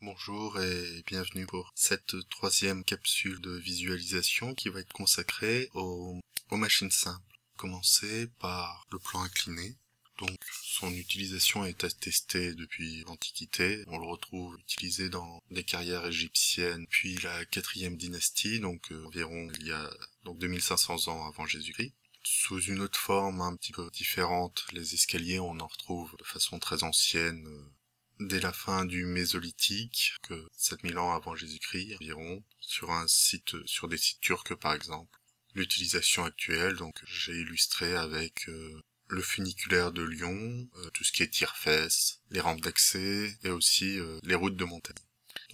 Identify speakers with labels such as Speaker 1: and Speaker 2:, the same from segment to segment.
Speaker 1: Bonjour et bienvenue pour cette troisième capsule de visualisation qui va être consacrée aux machines simples. Commencer par le plan incliné. Donc son utilisation est attestée depuis l'Antiquité. On le retrouve utilisé dans des carrières égyptiennes puis la 4e dynastie, donc environ il y a 2500 ans avant Jésus-Christ. Sous une autre forme un petit peu différente, les escaliers on en retrouve de façon très ancienne dès la fin du Mésolithique, que 7000 ans avant Jésus-Christ environ, sur des sites turcs par exemple. L'utilisation actuelle, donc j'ai illustré avec le funiculaire de Lyon, tout ce qui est tire-fesses, les rampes d'accès et aussi les routes de montagne.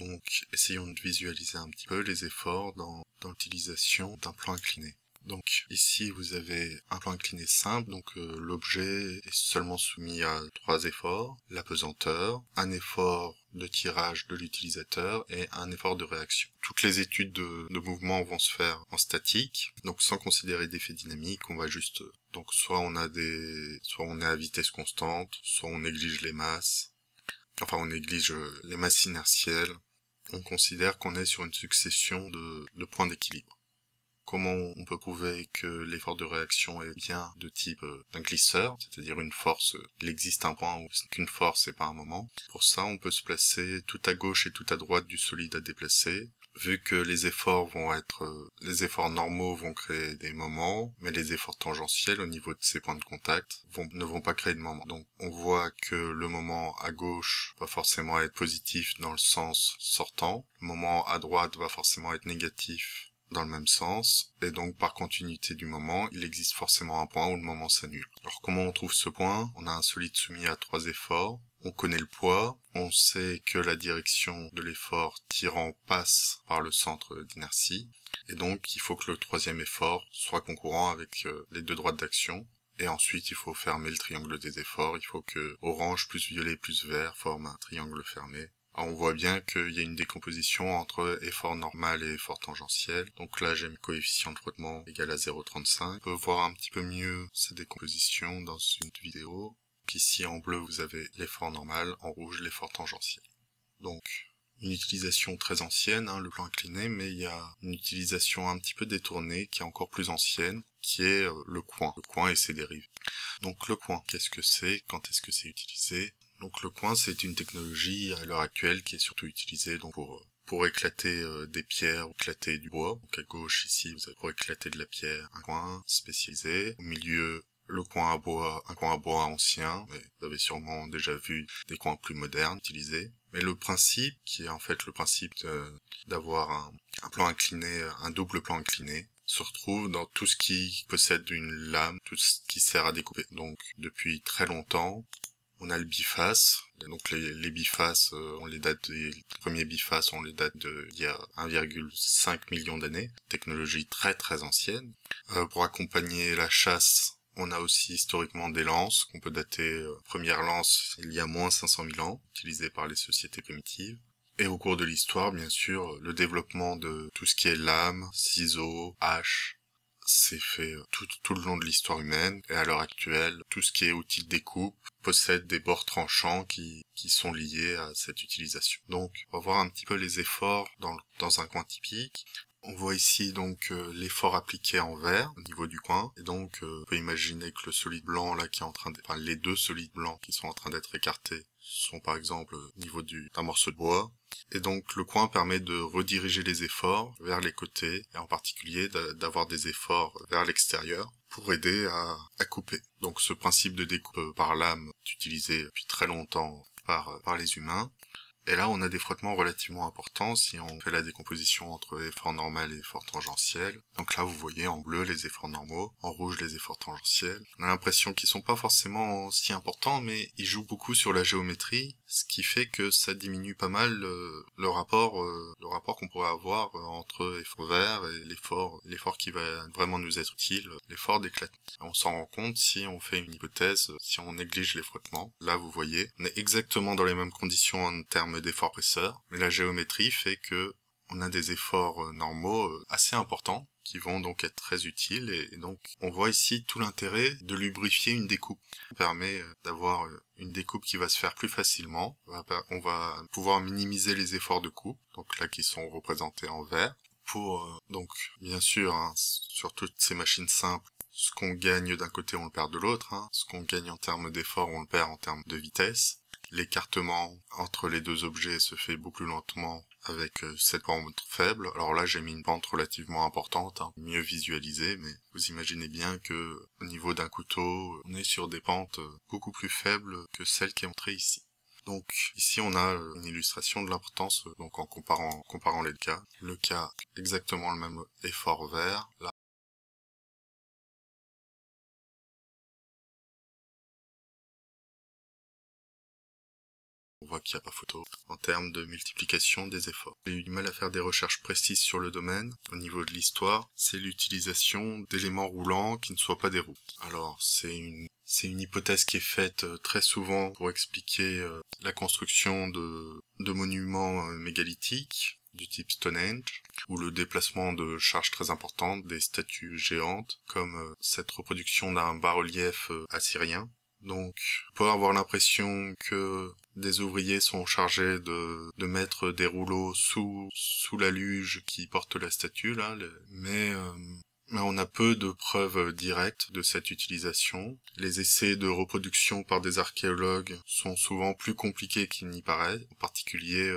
Speaker 1: Donc essayons de visualiser un petit peu les efforts dans l'utilisation d'un plan incliné. Donc ici vous avez un plan incliné simple, donc l'objet est seulement soumis à 3 efforts, la pesanteur, un effort de tirage de l'utilisateur et un effort de réaction. Toutes les études de mouvement vont se faire en statique, donc sans considérer d'effet dynamique, on va juste donc soit on est à vitesse constante, soit on néglige les masses, on néglige les masses inertielles. On considère qu'on est sur une succession de points d'équilibre. Comment on peut prouver que l'effort de réaction est bien de type d'un glisseur, c'est-à-dire une force, il existe un point où c'est qu'une force et pas un moment. Pour ça, on peut se placer tout à gauche et tout à droite du solide à déplacer. Vu que les efforts normaux vont créer des moments, mais les efforts tangentiels au niveau de ces points de contact ne vont pas créer de moments. Donc on voit que le moment à gauche va forcément être positif dans le sens sortant, le moment à droite va forcément être négatif dans le même sens, et donc par continuité du moment, il existe forcément un point où le moment s'annule. Alors comment on trouve ce point? On a un solide soumis à 3 efforts, on connaît le poids, on sait que la direction de l'effort tirant passe par le centre d'inertie, et donc il faut que le 3e effort soit concurrent avec les 2 droites d'action, et ensuite il faut fermer le triangle des efforts, il faut que orange plus violet plus vert forme un triangle fermé. Alors on voit bien qu'il y a une décomposition entre effort normal et effort tangentiel. Donc là, j'ai mes coefficients de frottement égal à 0,35. On peut voir un petit peu mieux cette décomposition dans une vidéo. Donc ici, en bleu, vous avez l'effort normal, en rouge, l'effort tangentiel. Donc, une utilisation très ancienne, le plan incliné, mais il y a une utilisation un petit peu détournée qui est encore plus ancienne, qui est le coin et ses dérives. Donc le coin, qu'est-ce que c'est? Quand est-ce que c'est utilisé? Donc le coin, c'est une technologie à l'heure actuelle qui est surtout utilisée donc pour éclater des pierres, éclater du bois. Donc à gauche ici, vous avez pour éclater de la pierre un coin spécialisé. Au milieu, un coin à bois ancien, mais vous avez sûrement déjà vu des coins plus modernes utilisés. Mais le principe, qui est en fait le principe d'avoir un plan incliné, un double plan incliné, se retrouve dans tout ce qui possède une lame, tout ce qui sert à découper. Donc depuis très longtemps, on a le biface. Donc les bifaces, les premiers bifaces, on les date d'il y a 1,5 million d'années. Technologie très très ancienne. Pour accompagner la chasse, on a aussi historiquement des lances, qu'on peut dater, première lance il y a moins 500 000 ans, utilisée par les sociétés primitives. Et au cours de l'histoire, bien sûr, le développement de tout ce qui est lame, ciseaux, hache, c'est fait tout le long de l'histoire humaine. Et à l'heure actuelle, tout ce qui est outil de découpe possède des bords tranchants qui sont liés à cette utilisation. Donc, on va voir un petit peu les efforts dans un coin typique. On voit ici donc l'effort appliqué en vert au niveau du coin, et donc on peut imaginer que le solide blanc là les 2 solides blancs qui sont en train d'être écartés sont par exemple au niveau d'un morceau de bois, et donc le coin permet de rediriger les efforts vers les côtés, et en particulier d'avoir des efforts vers l'extérieur pour aider à couper. Donc ce principe de découpe par lame est utilisé depuis très longtemps par les humains. Et là, on a des frottements relativement importants si on fait la décomposition entre effort normal et effort tangentiel. Donc là, vous voyez en bleu les efforts normaux, en rouge les efforts tangentiels. On a l'impression qu'ils sont pas forcément si importants, mais ils jouent beaucoup sur la géométrie, ce qui fait que ça diminue pas mal le rapport qu'on pourrait avoir entre effort vert et l'effort qui va vraiment nous être utile, l'effort d'éclatement. On s'en rend compte si on fait une hypothèse, si on néglige les frottements. Là, vous voyez, on est exactement dans les mêmes conditions en termes d'effort presseur, mais la géométrie fait que on a des efforts normaux assez importants qui vont donc être très utiles et donc on voit ici tout l'intérêt de lubrifier une découpe. Ça permet d'avoir une découpe qui va se faire plus facilement. On va pouvoir minimiser les efforts de coupe, donc là qui sont représentés en vert. Pour donc bien sûr sur toutes ces machines simples, ce qu'on gagne d'un côté on le perd de l'autre, ce qu'on gagne en termes d'effort on le perd en termes de vitesse. L'écartement entre les deux objets se fait beaucoup plus lentement avec cette pente faible. Alors là j'ai mis une pente relativement importante, mieux visualisée, mais vous imaginez bien que au niveau d'un couteau, on est sur des pentes beaucoup plus faibles que celle qui est montrée ici. Donc ici on a une illustration de l'importance, donc en comparant les cas. Le cas exactement le même effort vert, là on voit qu'il n'y a pas photo en termes de multiplication des efforts. J'ai eu du mal à faire des recherches précises sur le domaine. Au niveau de l'histoire, c'est l'utilisation d'éléments roulants qui ne soient pas des roues. Alors, c'est une hypothèse qui est faite très souvent pour expliquer la construction de monuments mégalithiques du type Stonehenge, ou le déplacement de charges très importantes, des statues géantes, comme cette reproduction d'un bas-relief assyrien. Donc, on peut avoir l'impression que des ouvriers sont chargés de mettre des rouleaux sous la luge qui porte la statue, là, mais on a peu de preuves directes de cette utilisation. Les essais de reproduction par des archéologues sont souvent plus compliqués qu'il n'y paraît, en particulier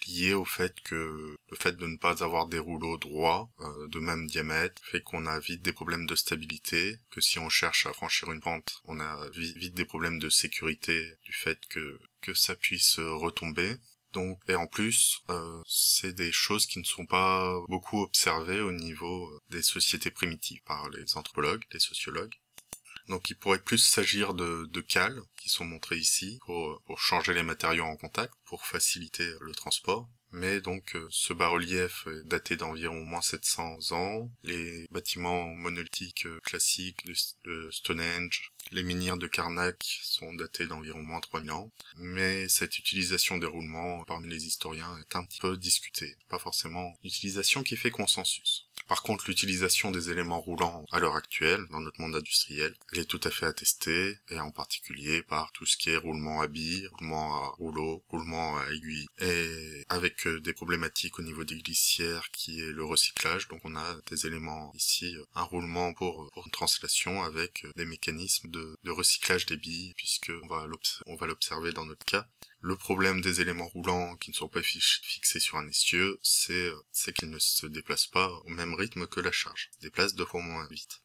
Speaker 1: lié au fait que le fait de ne pas avoir des rouleaux droits de même diamètre fait qu'on a vite des problèmes de stabilité, que si on cherche à franchir une pente, on a vite des problèmes de sécurité du fait que ça puisse retomber. Donc, et en plus, c'est des choses qui ne sont pas beaucoup observées au niveau des sociétés primitives par les anthropologues, les sociologues. Donc il pourrait plus s'agir de cales qui sont montrées ici pour changer les matériaux en contact, pour faciliter le transport. Mais donc ce bas-relief est daté d'environ moins 700 ans. Les bâtiments monolithiques classiques de Stonehenge, les menhirs de Karnak sont datés d'environ moins 3000 ans. Mais cette utilisation des roulements parmi les historiens est un petit peu discutée. Pas forcément une utilisation qui fait consensus. Par contre, l'utilisation des éléments roulants à l'heure actuelle, dans notre monde industriel, elle est tout à fait attestée, et en particulier par tout ce qui est roulement à billes, roulement à rouleau, roulement à aiguille, et avec des problématiques au niveau des glissières qui est le recyclage. Donc on a des éléments ici, un roulement pour une translation avec des mécanismes de recyclage des billes, puisque on va l'observer dans notre cas. Le problème des éléments roulants qui ne sont pas fixés sur un essieu, c'est qu'ils ne se déplacent pas au même rythme que la charge. Ils se déplacent 2 fois moins vite.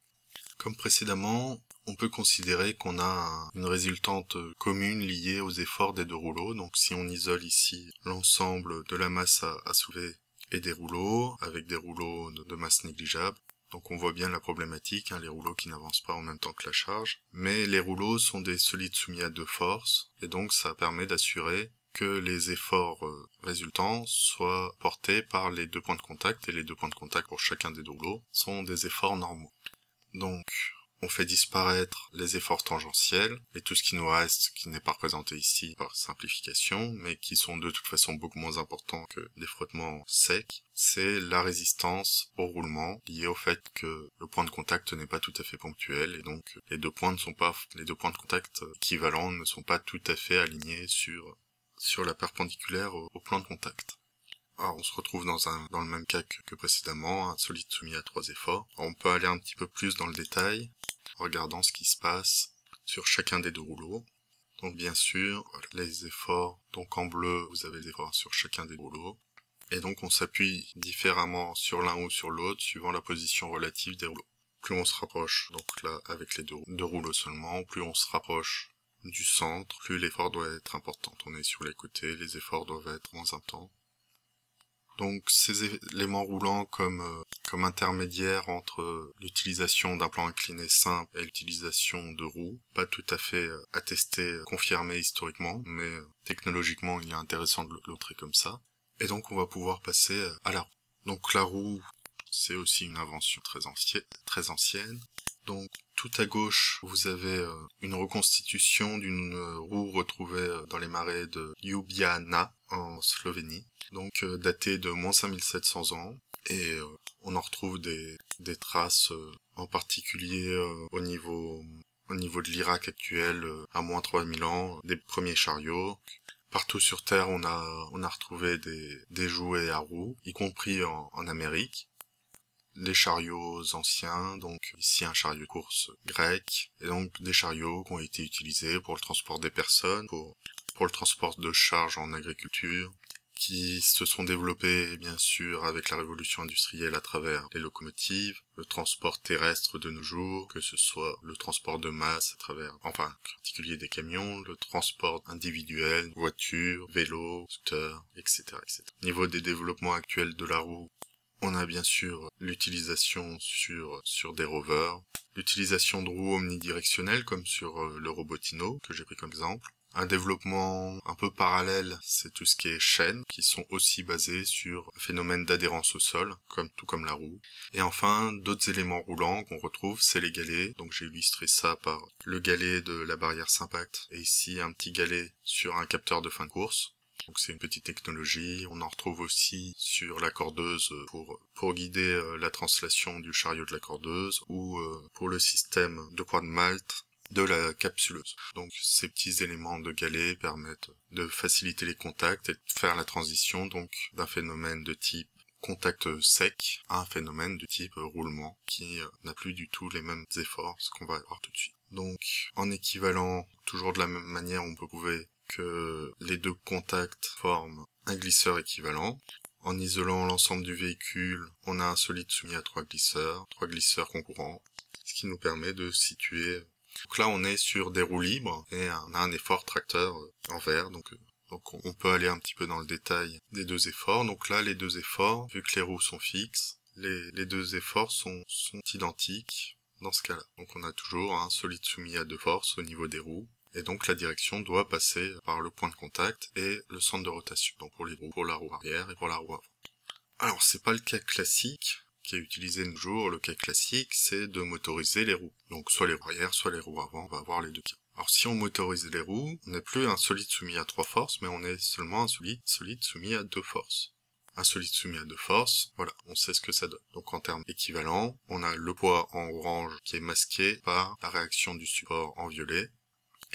Speaker 1: Comme précédemment, on peut considérer qu'on a une résultante commune liée aux efforts des deux rouleaux. Donc si on isole ici l'ensemble de la masse à soulever et des rouleaux, avec des rouleaux de masse négligeable, donc on voit bien la problématique, les rouleaux qui n'avancent pas en même temps que la charge. Mais les rouleaux sont des solides soumis à 2 forces, et donc ça permet d'assurer que les efforts résultants soient portés par les 2 points de contact, et les 2 points de contact pour chacun des 2 rouleaux sont des efforts normaux. Donc on fait disparaître les efforts tangentiels, et tout ce qui nous reste, qui n'est pas représenté ici par simplification, mais qui sont de toute façon beaucoup moins importants que les frottements secs, c'est la résistance au roulement, liée au fait que le point de contact n'est pas tout à fait ponctuel, et donc les deux points de contact équivalents ne sont pas tout à fait alignés sur la perpendiculaire au plan de contact. Alors on se retrouve dans le même cas que précédemment, un solide soumis à 3 efforts. Alors, on peut aller un petit peu plus dans le détail, en regardant ce qui se passe sur chacun des 2 rouleaux. Donc bien sûr, les efforts, donc en bleu, vous avez des efforts sur chacun des rouleaux. Et donc on s'appuie différemment sur l'un ou sur l'autre, suivant la position relative des rouleaux. Plus on se rapproche, donc là avec les deux rouleaux seulement, plus on se rapproche du centre, plus l'effort doit être important. On est sur les côtés, les efforts doivent être moins intenses. Donc ces éléments roulants comme intermédiaires entre l'utilisation d'un plan incliné simple et l'utilisation de roues, pas tout à fait attesté, confirmé historiquement, mais technologiquement il est intéressant de le montrer comme ça. Et donc on va pouvoir passer à la roue. Donc la roue, c'est aussi une invention très ancienne. Donc tout à gauche, vous avez une reconstitution d'une roue retrouvée dans les marais de Ljubljana en Slovénie, donc datée de moins 5700 ans, et on en retrouve des traces en particulier au niveau de l'Irak actuel à moins 3000 ans, des premiers chariots. Partout sur Terre, on a retrouvé des jouets à roues, y compris en Amérique. Les chariots anciens, donc ici un chariot de course grec, et donc des chariots qui ont été utilisés pour le transport des personnes, pour le transport de charges en agriculture, qui se sont développés bien sûr avec la révolution industrielle à travers les locomotives, le transport terrestre de nos jours, que ce soit le transport de masse à travers, enfin en particulier des camions, le transport individuel, voitures, vélos, scooters, etc., etc. Au niveau des développements actuels de la roue, on a bien sûr l'utilisation sur des rovers, l'utilisation de roues omnidirectionnelles comme sur le Robotino, que j'ai pris comme exemple. Un développement un peu parallèle, c'est tout ce qui est chaînes, qui sont aussi basées sur un phénomène d'adhérence au sol, tout comme la roue. Et enfin, d'autres éléments roulants qu'on retrouve, c'est les galets. Donc j'ai illustré ça par le galet de la barrière Sympact, et ici un petit galet sur un capteur de fin de course. Donc c'est une petite technologie. On en retrouve aussi sur la cordeuse pour guider la translation du chariot de la cordeuse, ou pour le système de croix de Malte de la capsuleuse. Donc ces petits éléments de galet permettent de faciliter les contacts et de faire la transition donc d'un phénomène de type contact sec à un phénomène de type roulement qui n'a plus du tout les mêmes efforts, ce qu'on va voir tout de suite. Donc en équivalent, toujours de la même manière, on peut prouver que les deux contacts forment un glisseur équivalent. En isolant l'ensemble du véhicule, on a un solide soumis à trois glisseurs concurrents, ce qui nous permet de situer. Donc là, on est sur des roues libres et on a un effort tracteur en vert, donc on peut aller un petit peu dans le détail des deux efforts. Donc là, les deux efforts, vu que les roues sont fixes, les deux efforts sont identiques dans ce cas-là. Donc on a toujours un solide soumis à deux forces au niveau des roues. Et donc la direction doit passer par le point de contact et le centre de rotation, donc pour les roues, pour la roue arrière et pour la roue avant. Alors c'est pas le cas classique qui est utilisé de nos jours. Le cas classique, c'est de motoriser les roues. Donc soit les roues arrière, soit les roues avant, on va avoir les deux cas. Alors si on motorise les roues, on n'est plus un solide soumis à trois forces, mais on est seulement un solide soumis à deux forces. Un solide soumis à deux forces, voilà, on sait ce que ça donne. Donc en termes équivalents, on a le poids en orange qui est masqué par la réaction du support en violet.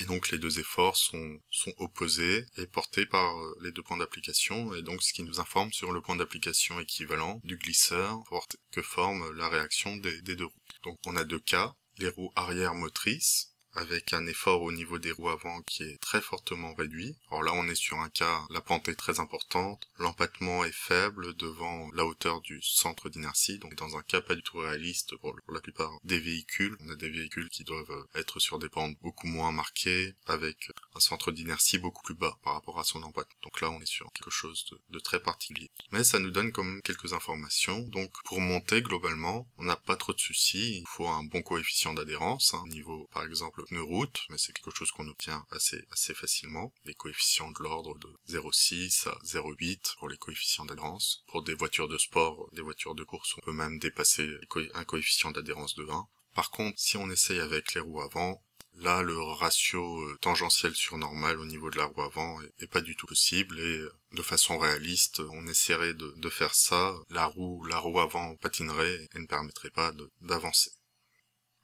Speaker 1: Et donc les deux efforts sont opposés et portés par les deux points d'application, et donc ce qui nous informe sur le point d'application équivalent du glisseur que forme la réaction des deux roues. Donc on a deux cas, les roues arrière motrices, avec un effort au niveau des roues avant qui est très fortement réduit. Alors là on est sur un cas, la pente est très importante, l'empattement est faible devant la hauteur du centre d'inertie, donc dans un cas pas du tout réaliste pour la plupart des véhicules. On a des véhicules qui doivent être sur des pentes beaucoup moins marquées, avec un centre d'inertie beaucoup plus bas par rapport à son empattement. Donc là on est sur quelque chose de très particulier. Mais ça nous donne quand même quelques informations. Donc pour monter globalement, on n'a pas trop de soucis, il faut un bon coefficient d'adhérence, au niveau par exemple pneu route, mais c'est quelque chose qu'on obtient assez facilement. Les coefficients de l'ordre de 0,6 à 0,8 pour les coefficients d'adhérence. Pour des voitures de sport, des voitures de course, on peut même dépasser un coefficient d'adhérence de 1. Par contre, si on essaye avec les roues avant, là le ratio tangentiel sur normal au niveau de la roue avant est pas du tout possible, et de façon réaliste, on essaierait de faire ça, la roue avant patinerait et ne permettrait pas d'avancer.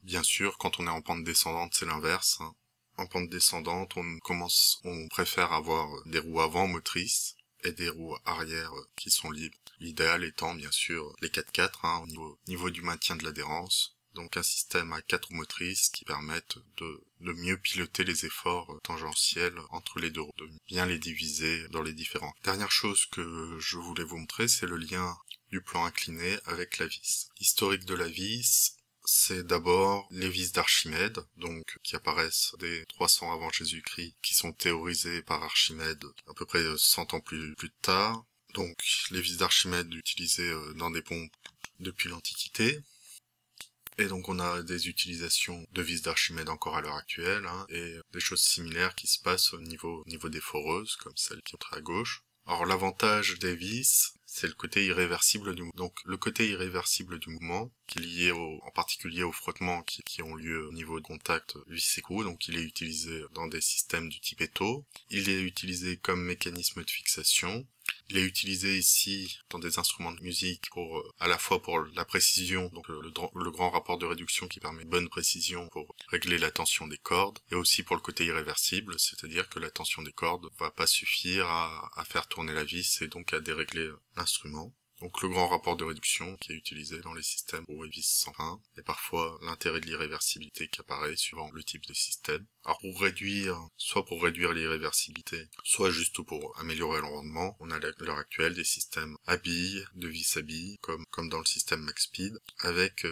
Speaker 1: Bien sûr, quand on est en pente descendante, c'est l'inverse. En pente descendante, on préfère avoir des roues avant motrices et des roues arrière qui sont libres. L'idéal étant, bien sûr, les 4x4, au niveau du maintien de l'adhérence. Donc un système à 4 roues motrices qui permettent de mieux piloter les efforts tangentiels entre les deux roues, de bien les diviser dans les différents. Dernière chose que je voulais vous montrer, c'est le lien du plan incliné avec la vis. L'historique de la vis, c'est d'abord les vis d'Archimède, donc qui apparaissent dès 300 avant Jésus-Christ, qui sont théorisées par Archimède à peu près 100 ans plus tard. Donc les vis d'Archimède utilisées dans des pompes depuis l'Antiquité. Et donc on a des utilisations de vis d'Archimède encore à l'heure actuelle, et des choses similaires qui se passent au niveau des foreuses, comme celle qui est à gauche. Alors l'avantage des vis, c'est le côté irréversible du mouvement. Donc le côté irréversible du mouvement, qui est lié en particulier aux frottements qui ont lieu au niveau de contact vis et clous, donc il est utilisé dans des systèmes du type Eto. Il est utilisé comme mécanisme de fixation. Il est utilisé ici dans des instruments de musique pour à la fois pour la précision, donc le grand rapport de réduction qui permet une bonne précision pour régler la tension des cordes, et aussi pour le côté irréversible, c'est-à-dire que la tension des cordes va pas suffire à faire tourner la vis et donc à dérégler l'instrument. Donc le grand rapport de réduction qui est utilisé dans les systèmes pour vis sans fin, et parfois l'intérêt de l'irréversibilité qui apparaît suivant le type de système. Alors soit pour réduire l'irréversibilité, soit juste pour améliorer le rendement, on a à l'heure actuelle des systèmes à billes, de vis à billes, comme dans le système MaxSpeed, avec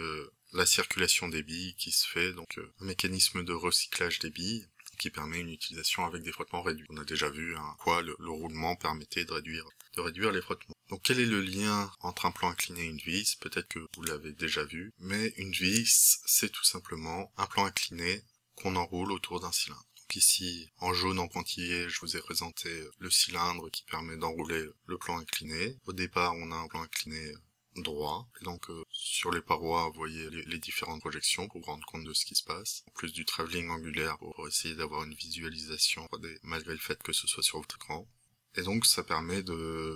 Speaker 1: la circulation des billes qui se fait, donc un mécanisme de recyclage des billes, qui permet une utilisation avec des frottements réduits. On a déjà vu quoi le roulement permettait de réduire les frottements. Donc quel est le lien entre un plan incliné et une vis? Peut-être que vous l'avez déjà vu, mais une vis, c'est tout simplement un plan incliné qu'on enroule autour d'un cylindre. Donc ici, en jaune en pointillé, je vous ai présenté le cylindre qui permet d'enrouler le plan incliné. Au départ, on a un plan incliné droit, et donc sur les parois vous voyez les différentes projections pour vous rendre compte de ce qui se passe, en plus du travelling angulaire pour essayer d'avoir une visualisation 3D malgré le fait que ce soit sur votre écran. Et donc ça permet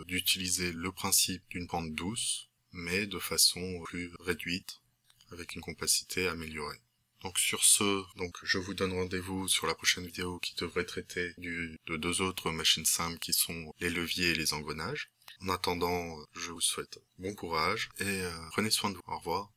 Speaker 1: d'utiliser le principe d'une pente douce mais de façon plus réduite avec une compacité améliorée. Donc sur ce, je vous donne rendez-vous sur la prochaine vidéo qui devrait traiter de deux autres machines simples qui sont les leviers et les engrenages. En attendant, je vous souhaite bon courage et prenez soin de vous. Au revoir.